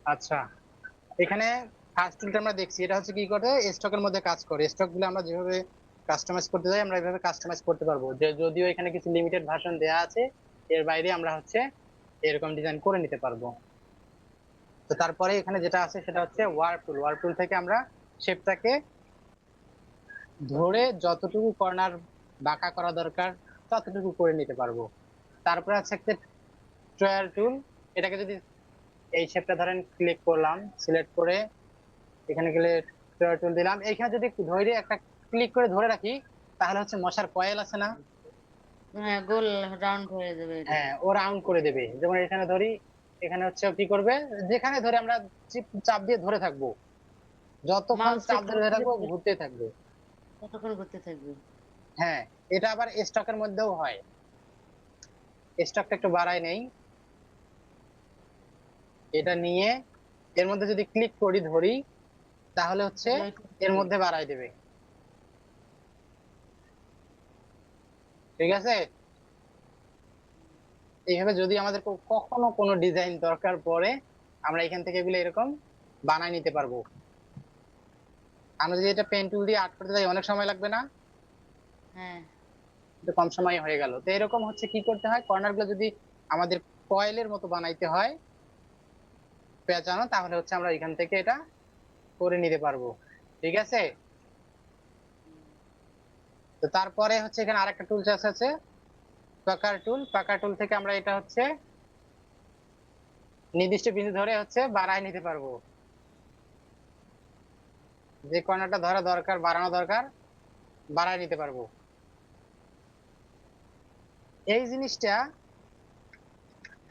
আচ্ছা, এখানে ফার্স্ট টুলটা আমরা দেখছি, এটা হচ্ছে কি করে স্টকের মধ্যে কাজ করে। স্টক গুলো আমরা যেভাবে কাস্টমাইজ করতে যাই আমরা এইভাবে কাস্টমাইজ করতে পারবো, যে যদিও এখানে কিছু লিমিটেড ভার্সন দেয়া আছে, এর বাইরে আমরা হচ্ছে এরকম ডিজাইন করে নিতে পারবো। তো তারপরে এখানে যেটা আছে সেটা হচ্ছে ওয়ার্প টুল। ওয়ার্প টুল থেকে আমরা শেপটাকে ধরে যতটুকু কর্নার বাঁকা করা দরকার ততটুকু করে নিতে পারবো। তারপরে আছে একটা ট্রায়াল টুল। এটাকে যদি এই শেপটা ধরেন ক্লিক করলাম, সিলেক্ট করে এখানে গেলে ট্রায়াল টুল দিলাম, এইখানে যদি ধরে একটা ক্লিক করে ধরে রাখি, তাহলে হচ্ছে মশার কয়েল আছে না, হ্যাঁ, গোল রাউন্ড হয়ে যাবে এটা। হ্যাঁ ও রাউন্ড করে দেবে। যেমন এখানে ধরি, এখানে হচ্ছে ও কি করবে, যেখানে ধরে আমরা চাপ দিয়ে ধরে থাকবো, যতক্ষণ মাউসে চাপ ধরে ঘুরতে থাকবো ঘুরতে থাকবে। কতক্ষণ ঘুরতে থাকবে? হ্যাঁ, এটা আবার স্টকের মধ্যেও হয়। স্টকটা একটু বাড়াই নেই, এটা নিয়ে এর মধ্যে যদি ক্লিক করি ধরি, তাহলে হচ্ছে তাহলে ওইটা এর হবে। মধ্যে বাড়াই দেবে। ঠিক আছে, এইভাবে যদি আমাদের কখনো কোনো ডিজাইন দরকার পড়ে, আমরা এখান থেকে এগুলো এরকম বানাই নিতে পারবো। আমরা যদি এটা পেন টুল দিয়ে আর্ট করতে যাই অনেক সময় লাগবে না, হ্যাঁ। একটু কম সময় হয়ে গেল। তো এরকম হচ্ছে কি করতে হয়, কর্নার গুলো যদি আমাদের কয়েলের মতো বানাইতে হয় পেঁচানো, তাহলে হচ্ছে আমরা এখান থেকে এটা করে নিতে পারবো। ঠিক আছে, তো তারপরে হচ্ছে এখানে আরেকটা টুল আছে, পাকার টুল। পাকার টুল থেকে আমরা এটা হচ্ছে নির্দিষ্ট বিন্দু ধরে হচ্ছে বাড়ায় নিতে পারবো। যে কর্নারটা ধরা দরকার, বাড়ানো দরকার, বাড়ায় নিতে পারবো। এই জিনিসটা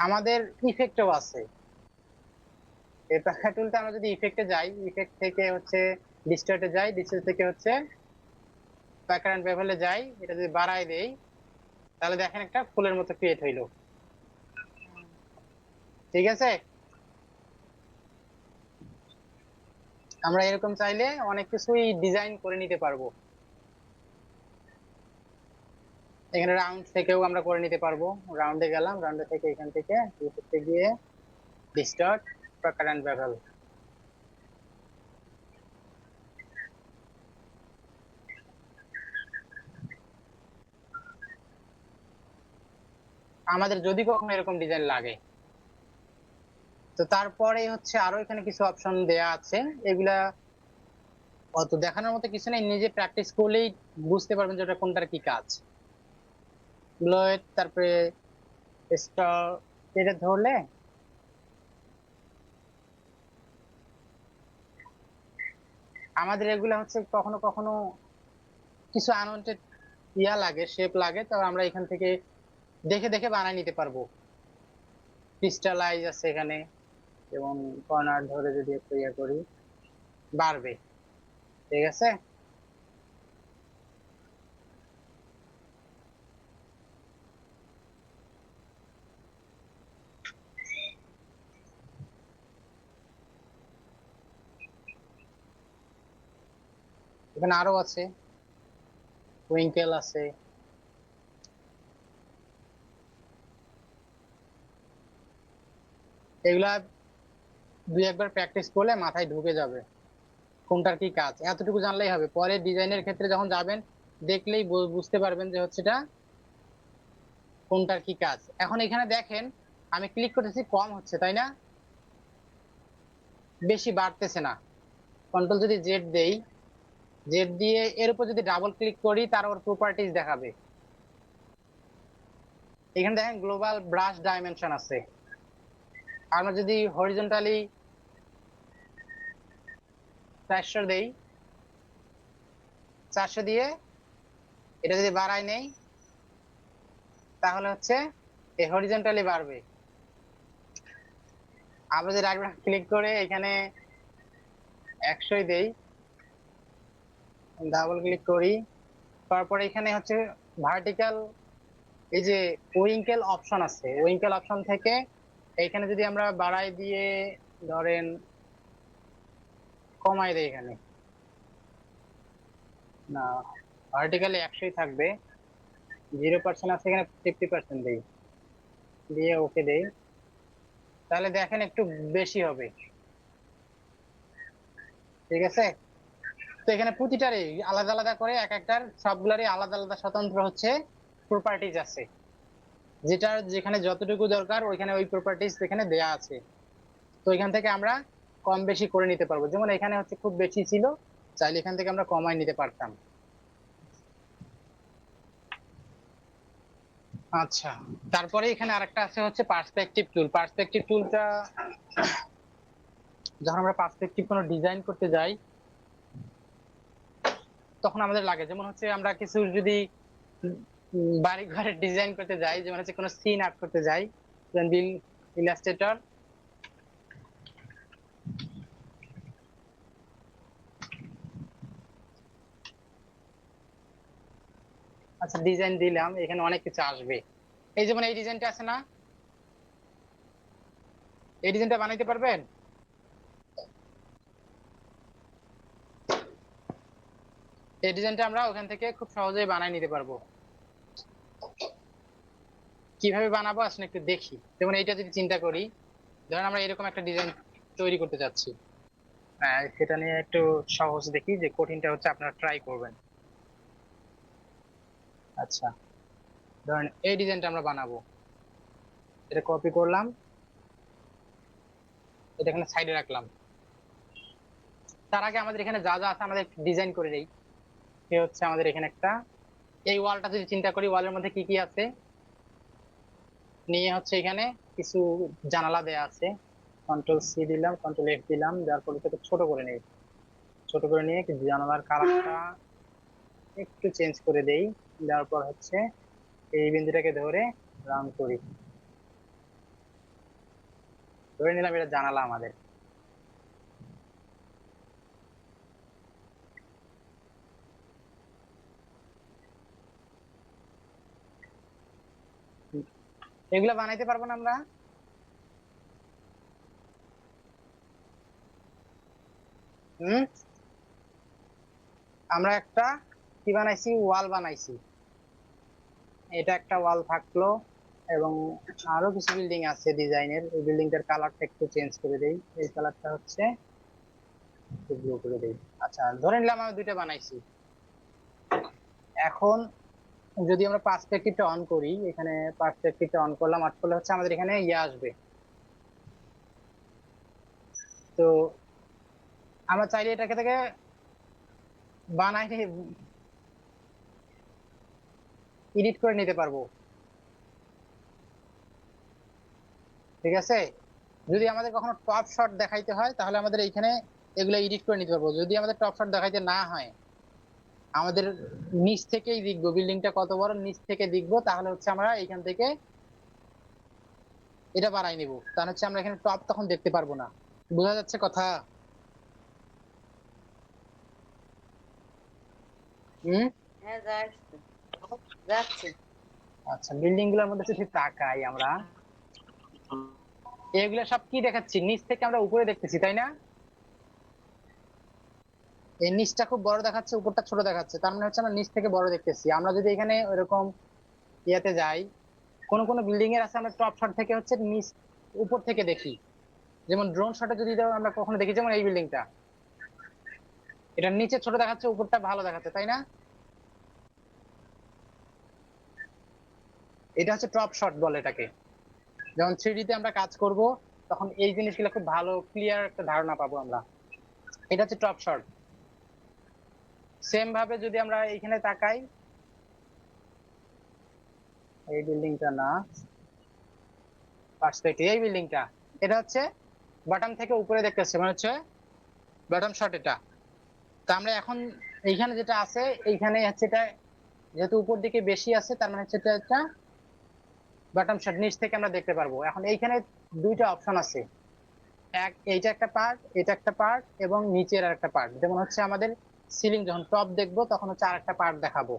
আমাদের ইফেক্টও আছে। এই পাকা টুলটা আমরা যদি ইফেক্টে যাই, ইফেক্ট থেকে হচ্ছে ডিস্টর্টে যাই, ডিস্টর্ট থেকে হচ্ছে প্যাটার্ন এন্ড বেভেলে যাই, এটা যদি বাড়ায় দেই, তাহলে দেখেন একটা ফুলের মতো ক্রিয়েট হইলো। হ্যাঁ। ঠিক আছে, আমরা এরকম চাইলে অনেক কিছুই ডিজাইন করে নিতে পারবো। এখানে রাউন্ড থেকেও আমরা করে নিতে পারবো। রাউন্ডে গেলাম, রাউন্ডে থেকে এখান থেকে ইফেক্টে গিয়ে ডিস্টর্ট, প্যাটার্ন এন্ড বেভেল। আমাদের যদি কখনো এরকম ডিজাইন লাগে, তো তারপরে হচ্ছে আরো এখানে কিছু অপশন দেয়া আছে। এগুলা অত দেখানোর মতো কিছু নেই, নিজে প্র্যাকটিস করলেই বুঝতে পারবেন যে ওটা কোনটার কি কাজ। ব্লোয়েড, তারপরে স্টার, এটা ধরলে আমাদের এগুলা হচ্ছে কখনো কখনো কিছু আনওয়ান্টেড ইয়া লাগে, শেপ লাগে, তো আমরা এখান থেকে দেখে দেখে বানাই নিতে পারবো। ক্রিস্টালাইজ আছে এখানে, যেমন কর্নার ধরে যদি একটু ইয়া করি বাড়বে। ঠিক আছে, এখানে আরো আছে, উইঙ্কেল আছে। এগুলা দুই একবার প্র্যাকটিস করলে মাথায় ঢুকে যাবে কোনটার কি কাজ। এতটুকু জানলেই হবে, পরে ডিজাইনের ক্ষেত্রে যখন যাবেন দেখলেই বুঝতে পারবেন যে হচ্ছে এটা কোনটার কি কাজ। এখন এখানে দেখেন আমি ক্লিক করতেছি, কম হচ্ছে তাই না, বেশি বাড়তেছে না। কন্ট্রোল যদি জেড দেই, জেড দিয়ে এর উপর যদি ডাবল ক্লিক করি, তার ওর প্রপার্টিজ দেখাবে। এখানে দেখেন গ্লোবাল ব্রাশ ডাইমেনশন আছে। আমরা যদি হরিজন্টালি 400 দেই, 400 দিয়ে এটা যদি বাড়াই নেই, তাহলে হচ্ছে এই হরিজন্টালি বাড়বে। আমরা যদি রাইট ক্লিক করে এখানে 100 দেই, ডাবল ক্লিক করি, তারপর এখানে হচ্ছে ভার্টিক্যাল, এই যে উইঙ্কেল অপশন আছে, উইঙ্কেল অপশন থেকে এইখানে যদি আমরা বাড়াই দিয়ে ধরেন কমাই দেই, এখানে না, ভার্টিক্যালি 100 থাকবে, 0% আছে, এখানে 50% দেই, দিয়ে ওকে দেই, তাহলে দেখেন একটু বেশি হবে। ঠিক আছে। তো এখানে প্রতিটারই আলাদা আলাদা করে এক একটার সবগুলারই আলাদা আলাদা স্বতন্ত্র হচ্ছে প্রপার্টিজ আছে, যেটা যেখানে যতটুকু দরকার ওইখানে ওই প্রপার্টিজ এখানে দেয়া আছে। তো এখান থেকে আমরা কম বেশি করে নিতে পারবো, যেমন এখানে হচ্ছে খুব বেশি ছিল, চাইলে এখান থেকে আমরা কমাই নিতে পারতাম। আচ্ছা, তারপরে এখানে আরেকটা আছে হচ্ছে পার্সপেক্টিভ টুল। পার্সপেক্টিভ টুলটা যখন আমরা পার্সপেক্টিভ কোনো ডিজাইন করতে যাই তখন আমাদের লাগে, যেমন হচ্ছে আমরা কিছু যদি বাড়ি ঘরের ডিজাইন করতে যাই, যেমন হচ্ছে কোনো সিন আর্ট করতে যাই, যেমন ইলাস্ট্রেটর, আচ্ছা ডিজাইন দিলাম, এখানে অনেক কিছু আসবে। এই যেমন এই ডিজাইনটা আছে না, এই ডিজাইনটা বানাইতে পারবেন? এই ডিজাইনটা আমরা ওখান থেকে খুব সহজেই বানাই নিতে পারবো। কিভাবে বানাবো আসলে একটু দেখি। যেমন এইটা যদি চিন্তা করি, ধরেন আমরা এরকম একটা ডিজাইন তৈরি করতে যাচ্ছি, সেটা নিয়ে একটু সহজ দেখি, যে কঠিনটা হচ্ছে আপনারা ট্রাই করবেন। আচ্ছা, ধরেন এই ডিজাইনটা আমরা বানাবো, এটা কপি করলাম, এটা এখানে সাইডে রাখলাম। তার আগে আমাদের এখানে যা যা আছে আমাদের ডিজাইন করে নেই। সে হচ্ছে আমাদের এখানে একটা, এই ওয়ালটা যদি চিন্তা করি, ওয়ালের মধ্যে কি কি আছে, নিয়ে হচ্ছে এখানে কিছু জানালা দেয়া আছে, কন্ট্রোল সি দিলাম, কন্ট্রোল এফ দিলাম, যার ফলে এটাকে ছোট করে নেই। ছোট করে নিয়ে জানালার কালারটা একটু চেঞ্জ করে দেই, দেওয়ার পর হচ্ছে এই বিন্দুটাকে ধরে রাউন্ড করি, ধরে নিলাম এটা জানালা আমাদের। এগুলা বানাইতে পারবো না আমরা? হম, আমরা একটা কি বানাইছি, ওয়াল বানাইছি, এটা একটা ওয়াল থাকলো, এবং আরো কিছু বিল্ডিং আছে ডিজাইনের, এই বিল্ডিংটার কালারটা একটু চেঞ্জ করে দেই, এই কালারটা হচ্ছে একটু ব্লু করে দেই। আচ্ছা ধরে নিলাম আমি দুইটা বানাইছি। এখন যদি আমরা পার্সপেক্টিভটা অন করি, এখানে পার্সপেক্টিভটা অন করলাম, অন করলে হচ্ছে আমাদের এখানে ইয়ে আসবে। তো আমরা চাইলে এটাকে থেকে বানাই এডিট করে নিতে পারবো, ঠিক আছে। যদি আমাদের কখনো টপ শট দেখাইতে হয় তাহলে আমাদের এইখানে এগুলো এডিট করে নিতে পারবো। যদি আমাদের টপ শট দেখাইতে না হয়, আমাদের নিচ থেকেই দেখবো বিল্ডিংটা কত বড়, নিচ থেকে দেখবো, তাহলে হচ্ছে আমরা এইখান থেকে এটা বাড়াই নিব, তাহলে হচ্ছে আমরা এখানে টপ তখন দেখতে পারবো না। বোঝা যাচ্ছে কথা? হম। হ্যাঁ, যাচ্ছে যাচ্ছে। আচ্ছা, বিল্ডিং গুলোর মধ্যে যদি তাকাই আমরা, এগুলা সব কি দেখাচ্ছি, নিচ থেকে আমরা উপরে দেখতেছি, তাই না? এই নিচটা খুব বড় দেখাচ্ছে, উপরটা ছোট দেখাচ্ছে, তার মানে হচ্ছে আমরা নিচ থেকে বড় দেখতেছি। আমরা যদি এখানে ওইরকম ইয়েতে যাই, কোন কোন বিল্ডিং এর আছে আমরা টপ শট থেকে হচ্ছে নিচ উপর থেকে দেখি, যেমন ড্রোন শটে যদি আমরা কখনো দেখি, যেমন এই বিল্ডিংটা, এটা নিচে ছোট দেখাচ্ছে, উপরটা ভালো দেখাচ্ছে, তাই না? এটা হচ্ছে টপ শট বলে এটাকে। যখন 3D তে আমরা কাজ করব তখন এই জিনিসগুলো খুব ভালো ক্লিয়ার একটা ধারণা পাবো আমরা। এটা হচ্ছে টপ শট। সেম ভাবে যদি আমরা এখানে তাকাই, এই বিল্ডিংটা না, পার্সপেক্টিভ এই বিল্ডিংটা, এটা হচ্ছে বটম থেকে উপরে দেখতেছে, মানে হচ্ছে বটম শট এটা। তা আমরা এখন এইখানে যেটা আছে, এইখানে হচ্ছে এটা যেহেতু উপর দিকে বেশি আছে, তার মানে হচ্ছে এটা একটা বটম শট, নিচ থেকে আমরা দেখতে পারবো। এখন এইখানে দুইটা অপশন আছে, এইটা একটা পার্ট, এটা একটা পার্ট, এবং নিচের আর একটা পার্ট। যেমন হচ্ছে আমাদের সিলিং যখন টপ দেখবো তখন হচ্ছে আর একটা পার্ট দেখাবো।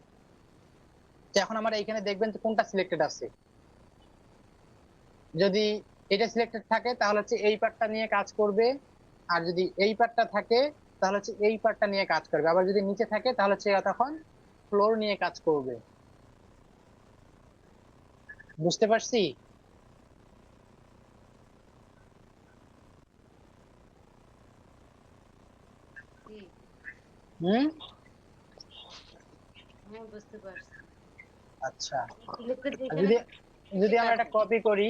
তো এখন আমরা এইখানে দেখবেন যে কোনটা সিলেক্টেড আছে। যদি এটা সিলেক্টেড থাকে তাহলে হচ্ছে এই পার্টটা নিয়ে কাজ করবে, আর যদি এই পার্টটা থাকে তাহলে হচ্ছে এই পার্টটা নিয়ে কাজ করবে, আবার যদি নিচে থাকে তাহলে হচ্ছে এরা তখন ফ্লোর নিয়ে কাজ করবে। বুঝতে পারছি? কি? হুম, হ্যাঁ, বুঝতে পারছি। আচ্ছা। সিলেক্টেড আর যেখানে যদি যদি আমরা একটা কাটবো। কপি করি,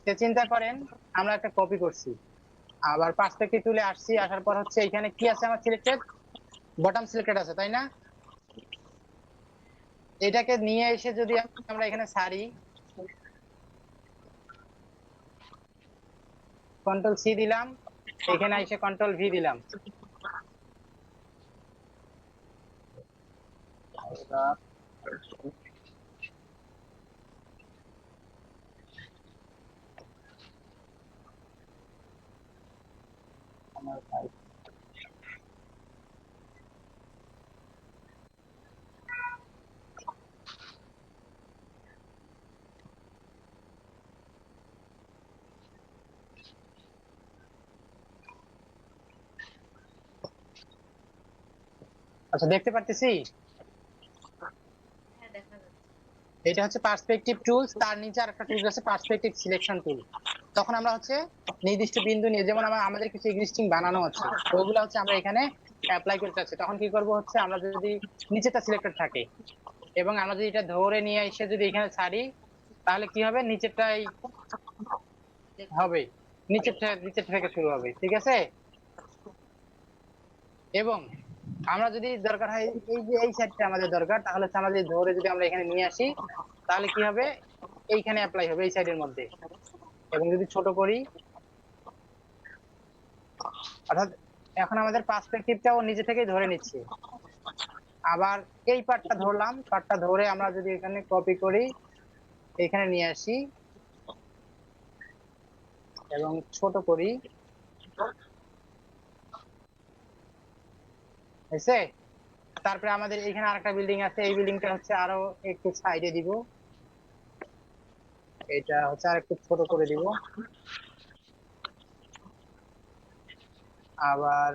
সে চিন্তা করেন আমরা একটা কপি করছি, আবার পার্সপেক্টিভ টুলে আসছি, আসার পর হচ্ছে এখানে কি আছে আমার সিলেক্টেড, বটম সিলেক্টেড আছে তাই না? এটাকে নিয়ে এসে যদি আমরা এখানে সারি, কন্ট্রোল সি দিলাম, এখানে এসে কন্ট্রোল ভি দিলাম, আমার ভাই। আচ্ছা, দেখতে পারতেছি হ্যাঁ, দেখা যাচ্ছে। এটা হচ্ছে পার্সপেক্টিভ টুলস, তার নিচে আরেকটা টুলস আছে পার্সপেক্টিভ সিলেকশন টুল। তখন আমরা হচ্ছে নির্দিষ্ট বিন্দু নিয়ে, যেমন আমাদের কিছু এক্সিস্টিং বানানো আছে, তো ওগুলো হচ্ছে আমরা এখানে অ্যাপ্লাই করতে চাচ্ছি, তখন কি করব হচ্ছে আমরা যদি নিচেটা সিলেক্টেড থাকে এবং আমরা যদি এটা ধরে নিয়ে এসে যদি এখানে ছাড়ি, তাহলে কি হবে, নিচেরটাই দেখতে হবে, নিচের থেকে শুরু হবে, ঠিক আছে? এবং আমরা যদি দরকার হয় এই যে এই সাইডটা আমাদের দরকার, তাহলে হচ্ছে আমরা যদি ধরে যদি আমরা এখানে নিয়ে আসি, তাহলে কি হবে, এইখানে অ্যাপ্লাই হবে এই সাইডের মধ্যে। এবং যদি ছোট করি, অর্থাৎ এখন আমাদের পার্সপেক্টিভটাও নিজে থেকেই ধরে নিচ্ছে। আবার এই পার্টটা ধরলাম, পার্টটা ধরে আমরা যদি এখানে কপি করি, এখানে নিয়ে আসি এবং ছোট করি, হয়েছে? তারপরে আমাদের এখানে আরেকটা বিল্ডিং আছে, এই বিল্ডিংটা হচ্ছে আরো একটু সাইডে দিব, এটা হচ্ছে আর একটু ছোট করে দিব। আবার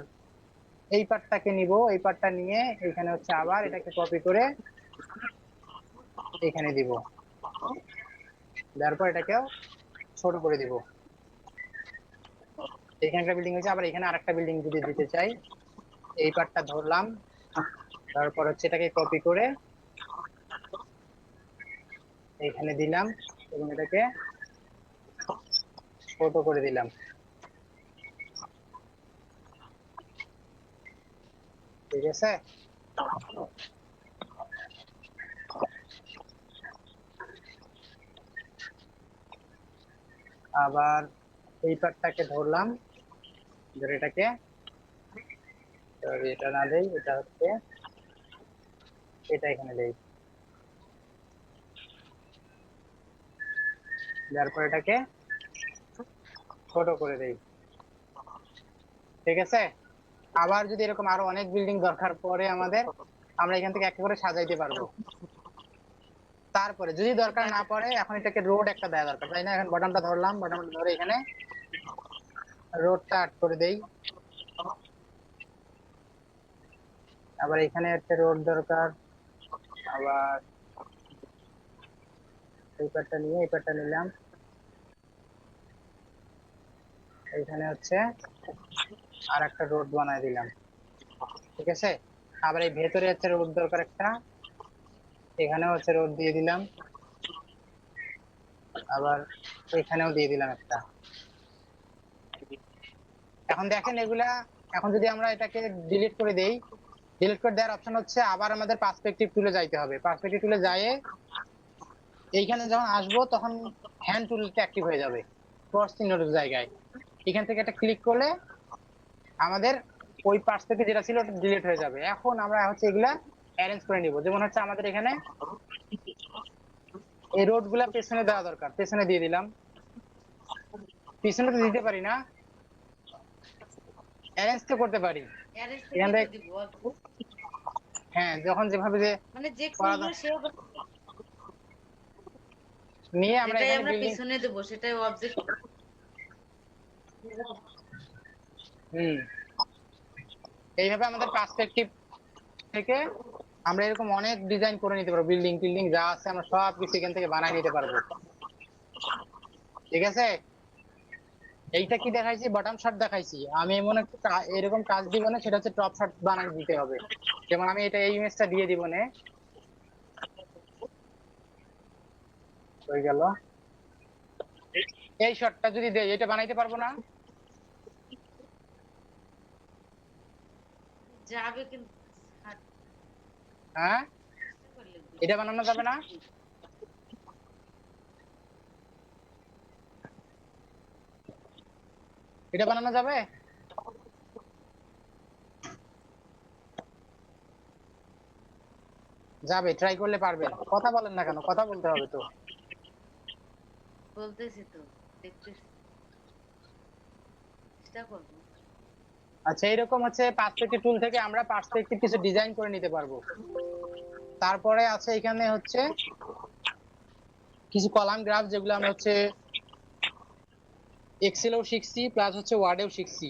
এই পার্টটাকে নিব, এই পার্টটা নিয়ে এখানে হচ্ছে আবার এটাকে কপি করে এখানে দিব, তারপর এটাকেও ছোট করে দিব। এখানে একটা বিল্ডিং হয়েছে, আবার এখানে আরেকটা বিল্ডিং যদি দিতে চাই, এই পার্টটা ধরলাম, তারপর হচ্ছে এটাকে কপি করে এখানে দিলাম এবং এটাকে ছোট করে দিলাম, ঠিক আছে? আবার এই পার্টটাকে ধরলাম, ধরে এটাকে, এটা না দেই, এটা হচ্ছে এটা এখানে দেই, তারপর এটাকে ছোট করে দেই, ঠিক আছে? আবার যদি এরকম আরো অনেক বিল্ডিং দরকার পড়ে আমাদের, আমরা এখান থেকে একেবারে সাজাইতে পারবো। তারপরে যদি দরকার না পড়ে, এখন এটাকে রোড একটা দেওয়া দরকার তাই না? এখন বটমটা ধরলাম, বটমটা ধরে এখানে রোডটা আট করে দেই। আবার এখানে একটা রোড দরকার, আবার এই পাটটা নিয়ে এই পাটটা নিলাম, এখানে হচ্ছে আর একটা রোড বানায় দিলাম, ঠিক আছে? আবার এই ভেতরে হচ্ছে রোড দরকার একটা, এখানেও হচ্ছে রোড দিয়ে দিলাম, আবার এখানেও দিয়ে দিলাম একটা। এখন দেখেন এগুলা, এখন যদি আমরা এটাকে ডিলিট করে দেই, ডিলিট করে দেওয়ার অপশন হচ্ছে আবার আমাদের পার্সপেক্টিভ টুলে যাইতে হবে, পার্সপেক্টিভ টুলে যায় এইখানে যখন আসবো তখন হ্যান্ড টুলটা অ্যাক্টিভ হয়ে যাবে ক্রস চিহ্নটার জায়গায়, এখান থেকে একটা ক্লিক করলে আমাদের ওই পাশ থেকে যেটা ছিল ওটা ডিলিট হয়ে যাবে। এখন আমরা হচ্ছে এগুলা অ্যারেঞ্জ করে নিব, যেমন হচ্ছে আমাদের এখানে এই রোড গুলা পেছনে দেওয়া দরকার, পেছনে দিয়ে দিলাম, পিছনে তো দিতে পারি না, অ্যারেঞ্জ তো করতে পারি অ্যারেঞ্জ এখান থেকেই তো থেকে। দিব। হ্যাঁ, যখন যেভাবে যে মানে যে করা খুলবো সে নিয়ে আমরা যেটাই এখানে আমরা বিল্ডিং, পিছনে দেবো সেটাই অবজেক্ট। হুম, এইভাবে আমাদের পার্সপেক্টিভ থেকে আমরা এরকম অনেক ডিজাইন করে নিতে পারবো, বিল্ডিং টিল্ডিং যা আছে আমরা সব কিছু এখান থেকে বানাই নিতে পারবো, ঠিক আছে? এইটা কি দেখাইছি, বটম শট দেখাইছি। আমি এমন একটা এরকম কাজ দিব না, সেটা হচ্ছে টপ শট বানিয়ে দিতে হবে। যেমন আমি এটা এই ইমেজটা দিয়ে দিব না, হয়ে গেল। এই শটটা যদি দেই, এটা বানাইতে পারবো না? যাবে কিন্তু হাঁটতে হ্যাঁ, পারলে এটা বানানো যাবে না? এটা বানানো যাবে? যাবে, ট্রাই করলে পারবেন। কথা বলেন না কেন? কথা বলতে হবে তো। বলতেছি তো, দেখতেছি, চেষ্টা করবো। আচ্ছা, এরকম হচ্ছে পার্সপেক্টিভ টুল থেকে আমরা পার্সপেক্টিভ কিছু ডিজাইন করে নিতে পারবো। তারপরে আছে এখানে হচ্ছে কিছু কলাম গ্রাফ, যেগুলো আমরা হচ্ছে এক্সেলেও শিখছি, প্লাস হচ্ছে ওয়ার্ডেও শিখছি।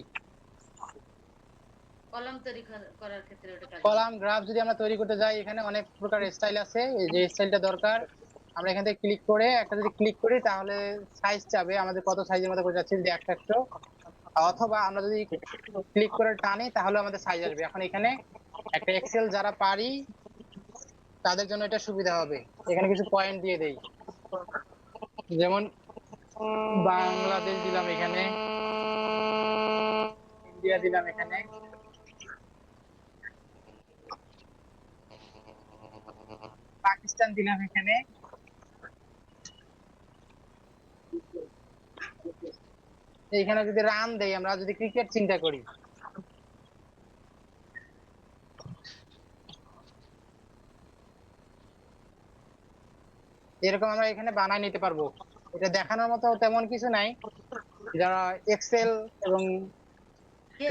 কলাম তৈরি করার ক্ষেত্রে ওটা কাজে কলাম লাগে। গ্রাফ যদি আমরা তৈরি করতে যাই, এখানে অনেক প্রকার স্টাইল আছে। এই যে স্টাইলটা দরকার, আমরা এখান থেকে ক্লিক করে একটা যদি ক্লিক করি, তাহলে সাইজ চাবে আমাদের কত সাইজের মধ্যে করে যাচ্ছে, যদি একটা একশো, অথবা আমরা যদি ক্লিক করে টানি তাহলে আমাদের সাইজ আসবে। এখন এখানে একটা এক্সেল যারা পারি তাদের জন্য এটা সুবিধা হবে। এখানে কিছু পয়েন্ট দিয়ে দেই, যেমন বাংলাদেশ দিলাম, এখানে ইন্ডিয়া দিলাম, এখানে পাকিস্তান দিলাম, এখানে এইখানে যদি রান দেই, আমরা যদি ক্রিকেট চিন্তা করি, এরকম আমরা এখানে বানায় নিতে পারবো। এটা দেখানোর মতো তেমন কিছু নাই, যারা এক্সেল এবং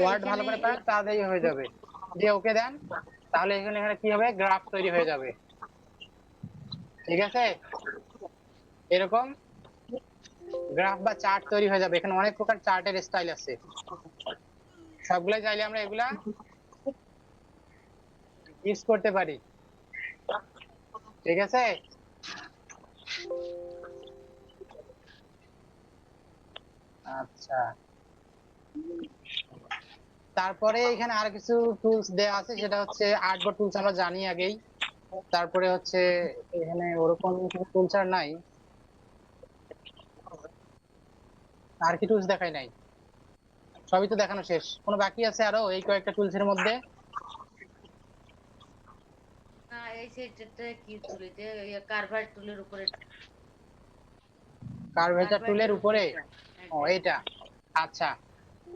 ওয়ার্ড ভালো এখানে করে পারেন তাদেরই হয়ে যাবে। দিয়ে ওকে দেন, তাহলে এখানে এখানে কি হবে, গ্রাফ তৈরি হয়ে যাবে। ঠিক আছে, এরকম গ্রাফ বা চার্ট তৈরি হয়ে যাবে। এখানে অনেক প্রকার চার্টের স্টাইল আছে, সবগুলাই চাইলে আমরা এগুলা ইউজ করতে পারি। ঠিক আছে, আচ্ছা। তারপরে এখানে আর কিছু টুলস দেওয়া আছে, সেটা হচ্ছে আর্টবোর্ড টুলস, আমরা জানি আগেই। তারপরে হচ্ছে এখানে ওরকম কিছু টুলস আর নাই। আর কি টুলস দেখাই নাই? সবই তো দেখানো শেষ। কোনো বাকি আছে আরো এই কয়েকটা টুলস এর মধ্যে? না, এই সেটটা কি তুলে যে কার্ভার টুলের উপরে, কার্ভেচার টুলের কার্ভারের উপরে উপরে? এটা, ও, এটা। এটা। আচ্ছা,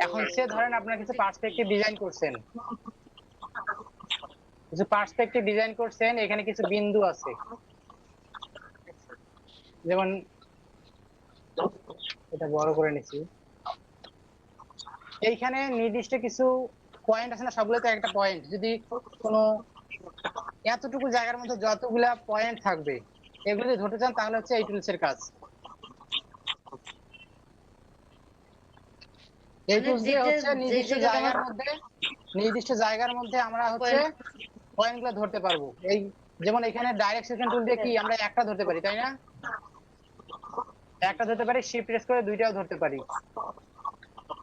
এখন সে ধরেন আপনার কিছু পার্সপেক্টিভ ডিজাইন করছেন, কিছু পার্সপেক্টিভ ডিজাইন করছেন, এখানে কিছু বিন্দু আছে, যেমন এটা বড় করে নিচ্ছি। এইখানে নির্দিষ্ট কিছু পয়েন্ট আছে না, সবগুলোতে একটা পয়েন্ট, যদি কোনো এতটুকু জায়গার মধ্যে যতগুলা পয়েন্ট থাকবে, এগুলো যদি ধরতে চান তাহলে হচ্ছে এই টুলস এর কাজ। এই মানে টুলস দিয়ে যেটা, হচ্ছে যে জায়গাতে আমার নির্দিষ্ট জায়গার মধ্যে আমরা হচ্ছে পয়েন্ট পয়েন্ট গুলো ধরতে পারবো। এই যেমন এখানে ডাইরেক্ট সেকশন টুল দিয়ে কি আমরা একটা ধরতে পারি, তাই না? একটা ধরতে পারি, শিফট প্রেস করে দুইটাও ধরতে পারি,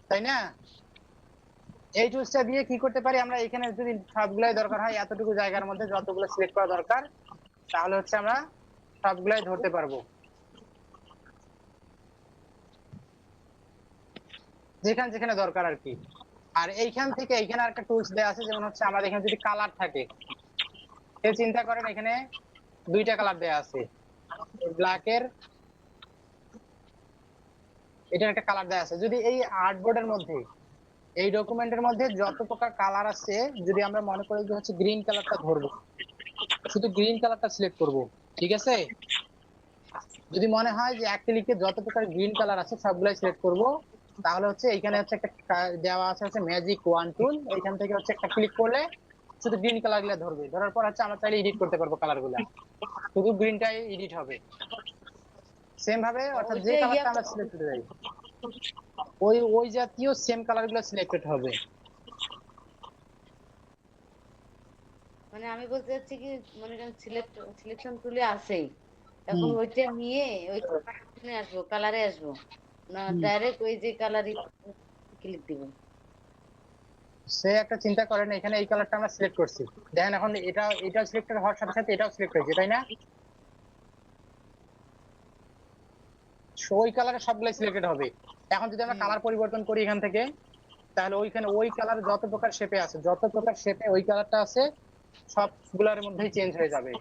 তাই না? এই টুলসটা দিয়ে কি করতে পারি আমরা, এখানে যদি সবগুলাই দরকার হয়, এতটুকু জায়গার মধ্যে যতগুলো সিলেক্ট করা দরকার, তাহলে হচ্ছে আমরা সবগুলাই ধরতে পারবো, যেখানে যেখানে দরকার আর কি। আর এইখান থেকে এইখানে আরেকটা টুলস দেওয়া আছে, যেমন হচ্ছে আমাদের এখানে যদি কালার থাকে, চিন্তা করেন এখানে দুইটা কালার দেওয়া আছে, ব্ল্যাকের এটার একটা কালার দেওয়া আছে। যদি এই আর্টবোর্ডের মধ্যে, এই ডকুমেন্টের মধ্যে যত প্রকার কালার আছে, যদি আমরা মনে করি যে হচ্ছে গ্রিন কালারটা ধরবো, শুধু গ্রিন কালারটা সিলেক্ট করব। ঠিক আছে, যদি মনে হয় যে অ্যাক্রিলিকে যত প্রকার গ্রিন কালার আছে সবগুলাই সিলেক্ট করব, তাহলে হচ্ছে এখানে হচ্ছে একটা দেওয়া আছে হচ্ছে ম্যাজিক ওয়ান টুল, এখান থেকে হচ্ছে একটা ক্লিক করলে শুধু গ্রিন কালার গুলা ধরবে। ধরার পর হচ্ছে আমরা চাইলে এডিট করতে পারবো কালার গুলা, শুধু গ্রিনটাই এডিট হবে। সেম ভাবে অর্থাৎ যে ওইটা কালারটা আমরা সিলেক্ট করতে যাই, ওই ওই জাতীয় সেম কালার গুলো সিলেক্টেড হবে। মানে আমি বলতে চাচ্ছি কি, মনে করেন সিলেকশন টুলে আছেই, এখন হম, ওইটা নিয়ে ওই আসবো, কালারে আসবো, না ডাইরেক্ট ওই যে কালারই ক্লিক দিব? সে একটা চিন্তা করেন, এখানে এই কালারটা আমরা সিলেক্ট করছি, দেখেন এখন এটা সিলেক্টেড হওয়ার সাথে সাথে এটাও সিলেক্ট হয়েছে, তাই না? ওই কালারে সবগুলাই সিলেক্টেড হবে। এখন যদি আমরা কালার পরিবর্তন করি এখান থেকে, তাহলে ওইখানে ওই কালার যত প্রকার শেপে আছে, যত প্রকার শেপে ওই কালারটা আছে সবগুলোর মধ্যেই চেঞ্জ হয়ে যাবে।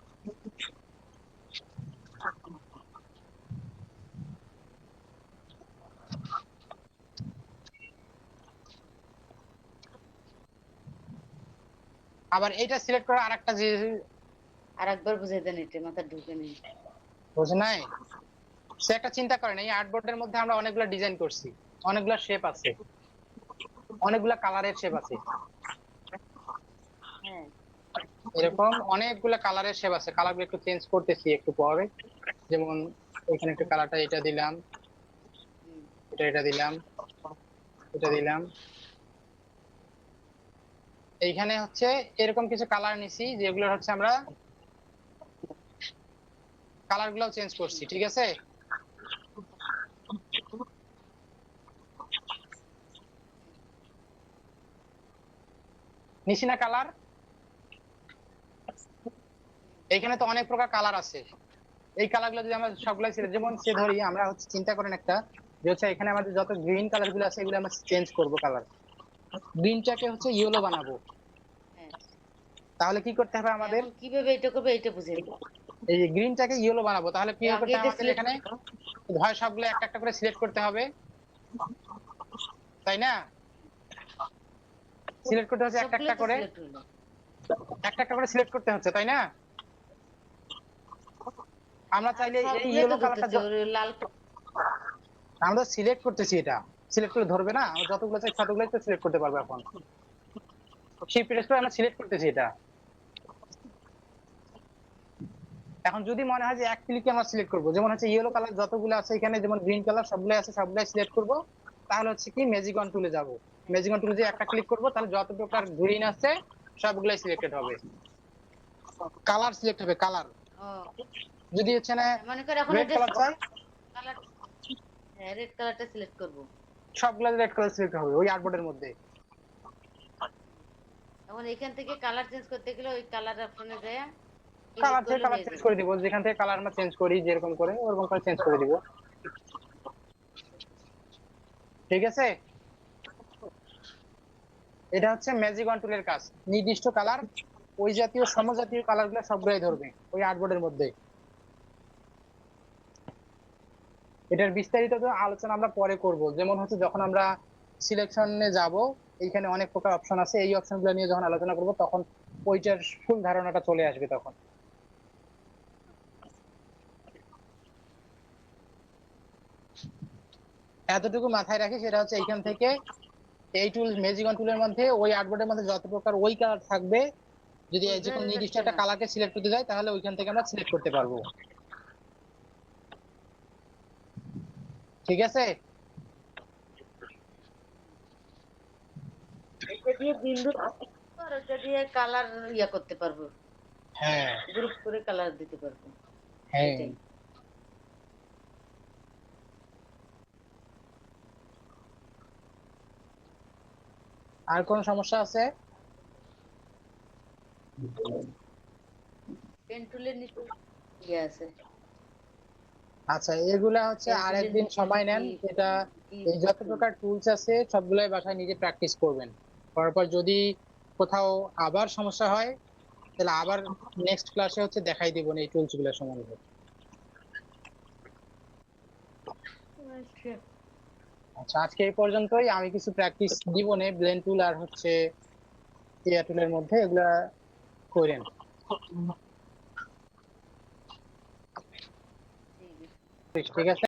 আবার এটা সিলেক্ট করা আরেকটা যে আরেকবার বুঝাই দেন, এটা মাথা ঢুকে নেই। বুঝে নাই, সে একটা চিন্তা করেন, এই আর্টবোর্ডের মধ্যে আমরা অনেকগুলো ডিজাইন করছি, অনেকগুলো শেপ আছে, অনেকগুলা কালারের শেপ আছে, হ্যাঁ, এরকম অনেকগুলা কালারের শেপ আছে। কালারগুলো একটু চেঞ্জ করতেছি একটু পরে, যেমন এখানে একটু কালারটা এটা দিলাম, এটা দিলাম, এটা দিলাম। এইখানে হচ্ছে এরকম কিছু কালার নিছি, যেগুলো হচ্ছে আমরা কালার গুলো চেঞ্জ করছি, ঠিক আছে? নিছি না কালার? এইখানে তো অনেক প্রকার কালার আছে, এই কালারগুলো যদি আমরা সবগুলো যেমন সে ধরি, আমরা হচ্ছে চিন্তা করেন একটা, যে হচ্ছে এখানে আমাদের যত গ্রিন কালার গুলো আছে এগুলো আমরা চেঞ্জ করব কালার, গ্রিনটাকে হচ্ছে ইয়েলো বানাবো। হ্যাঁ। তাহলে কি করতে হবে আমাদের? এখন কিভাবে এটা করবে এটা বুঝে নিই। এই যে গ্রিনটাকে ইয়েলো বানাবো, তাহলে কি আগে করতে হবে এটা আমাদের? সিলেক্ট এখানে হয় সবগুলো একটা একটা করে সিলেক্ট করতে হবে, তাই না? সিলেক্ট করতে হচ্ছে একটা সবগুলো একটা তো করে, সিলেক্ট হলো। একটা একটা করে সিলেক্ট করতে হচ্ছে, তাই না? আমরা চাইলে এই সবগুলো ইয়েলো তো কালারটা ধরতেছে, ওই লাল আমরা সিলেক্ট করতেছি, এটা সিলেক্ট করে ধরবে না, আমরা যতগুলো চাই ততগুলোই তো সিলেক্ট করতে পারবো। এখন সেই প্রেস করে আমরা সিলেক্ট করতেছি এটা। এখন যদি মনে হয় যে এক ক্লিকে আমরা সিলেক্ট করবো, যেমন হচ্ছে ইয়েলো কালার যতগুলো আছে এখানে, যেমন গ্রিন কালার সবগুলো আছে, সবগুলাই সিলেক্ট করবো, তাহলে হচ্ছে কি ম্যাজিক অন টুলে যাব, ম্যাজিক অন টুলে যে একটা ক্লিক করবো, তাহলে যত প্রকার গ্রিন আছে সবগুলাই সিলেক্টেড হবে, কালার সিলেক্ট হবে কালার। যদি হচ্ছে না মনে করে এখন রেড এটা কালার চাই, কালার, হ্যাঁ রেড কালারটা সিলেক্ট করব। সবগুলা রেড কালার সিলেক্ট হবে ওই আর্টবোর্ডের মধ্যে। এখন এখান থেকে কালার চেঞ্জ করতে গেলে ওই কালার অপশনে যায় কালার ক্লিক থেকে করলে কালার হয়ে চেঞ্জ যাবে। করে দিব, যেখান থেকে কালার আমরা চেঞ্জ করি যেরকম করে ওরকম করে চেঞ্জ করে দিব, ঠিক আছে? এটা হচ্ছে ম্যাজিক অন টুলের কাজ, নির্দিষ্ট কালার ওই জাতীয় সমজাতীয় কালার গুলো সবগুলাই ধরবে ওই আর্টবোর্ডের মধ্যে। এটার বিস্তারিত তো আলোচনা আমরা পরে করব, যেমন হচ্ছে যখন আমরা সিলেকশনে যাব, এইখানে অনেক প্রকার অপশন আছে, এই অপশনগুলো নিয়ে যখন আলোচনা করব তখন ওইটার ফুল ধারণাটা চলে আসবে তখন। এতটুকু মাথায় রাখি, সেটা হচ্ছে এইখান থেকে এই টুল ম্যাজিক অন টুলের মধ্যে ওই আর্টবোর্ডের মধ্যে যত প্রকার ওই কালার থাকবে, যদি যে কোনো বোঝা নির্দিষ্ট যাচ্ছে একটা না। কালারকে সিলেক্ট করতে যাই তাহলে ওইখান থেকে আমরা সিলেক্ট করতে পারবো, ঠিক আছে? এটা দিয়ে বিন্দু আর ওটা দিয়ে কালার ইয়া করতে পারবো, হ্যাঁ গ্রুপ করে কালার দিতে পারবো। হ্যাঁ। এটাই। আর কোন সমস্যা আছে? পেন টুলের নিচে ইয়ে আছে। আচ্ছা, এগুলা হচ্ছে পেন আর টুলের একদিন নিচে সময় কি নেন, এটা কি এই যত প্রকার টুলস আছে সবগুলাই বাসায় নিজে প্র্যাকটিস করবেন, করার পর যদি কোথাও আবার সমস্যা হয় তাহলে আবার নেক্সট ক্লাসে হচ্ছে দেখাই দিব এই টুলস গুলো সম্বন্ধে। আচ্ছা। আচ্ছা, আজকে এই পর্যন্তই, আমি কিছু প্র্যাকটিস দিব নে ব্লেন্ড টুল আর হচ্ছে এআই টুলের মধ্যে, এগুলা করেন, ঠিক আছে। ঠিক আছে?